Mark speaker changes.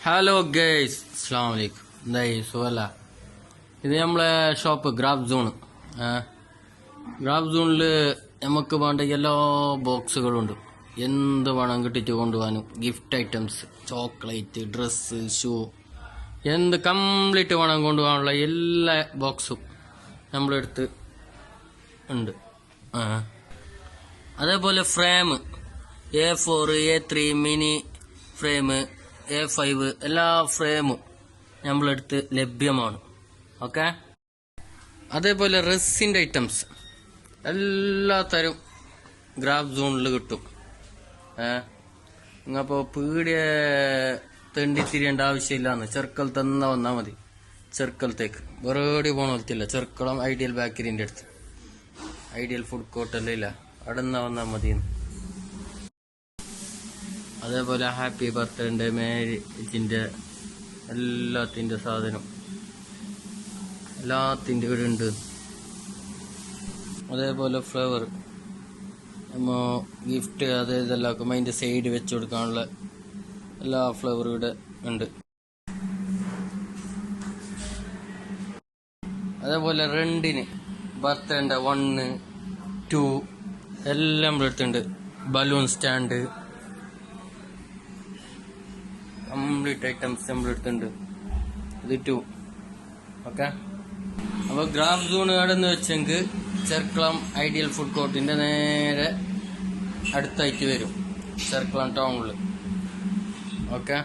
Speaker 1: Hello guys, അസ്സലാമു അലൈക്കും. എന്തായി സുഖല്ല? ഇത് നമ്മളെ ഷോപ്പ് ഗ്രാഫ് സോൺ. ഗ്രാഫ് സോണിൽ നമുക്ക് വേണ്ട എല്ലാ ബോക്സുകളുണ്ട്. എന്ത് വേണം കിട്ടിയിട്ട് കൊണ്ടുപോകാനും. Gift items, chocolate, dress, shoe, എന്ത് കംപ്ലീറ്റ് വേണം കൊണ്ടുപോകാനുള്ള എല്ലാ ബോക്സും നമ്മളെടുത്ത് ഉണ്ട്. അതേപോലെ frame A4, A3 mini frame, A5 എല്ലാ ഫ്രെയിമും നമ്മളെടുത്ത് ലഭ്യമാണ്. ഓക്കെ. അതേപോലെ റെസിൻ്റെ ഐറ്റംസ് എല്ലാ തരം ഗ്രാഫ് സോണിൽ കിട്ടും. നിങ്ങപ്പോൾ പീടിയ തെണ്ടിത്തിരിയേണ്ട ആവശ്യമില്ലാന്ന്. ചെറുക്കൽ തന്ന വന്നാൽ മതി. ചെറുക്കലത്തേക്ക് വേറെ പോകണത്തില്ല. ചെറുക്കളം ഐഡിയൽ ബേക്കറിൻ്റെ അടുത്ത്, ഐഡിയൽ ഫുഡ് കോർട്ടെല്ലാം ഇല്ല, അവിടെ നിന്ന് വന്നാൽ മതി. അതേപോലെ ഹാപ്പി ബർത്ത്ഡേ, മാരേജിൻ്റെ എല്ലാത്തിൻ്റെ സാധനം എല്ലാത്തിൻ്റെ ഇവിടെ ഉണ്ട്. അതേപോലെ ഫ്ലവർ നമ്മൾ ഗിഫ്റ്റ് അത് ഇതെല്ലാം അതിൻ്റെ സൈഡ് വെച്ച് കൊടുക്കാനുള്ള എല്ലാ ഫ്ലവറും ഇവിടെ ഉണ്ട്. അതേപോലെ റെന്റിന് ബർത്ത്ഡേ 1, 2 എല്ലാം ഇവിടെ എടുത്തുണ്ട്. ബലൂൺ സ്റ്റാൻഡ്, കംപ്ലീറ്റ് ഐറ്റംസ് നമ്മൾ എടുത്തുണ്ട്. ഇത് 2. ഓക്കെ. അപ്പോൾ ഗ്രാഫ് സോൺ കടന്ന് വെച്ചെങ്കിൽ ചെർക്കളം ഐഡിയൽ ഫുഡ് കോർട്ടിൻ്റെ നേരെ അടുത്തായിട്ട് വരും, ചെർക്കളം ടൗണിൽ. ഓക്കെ.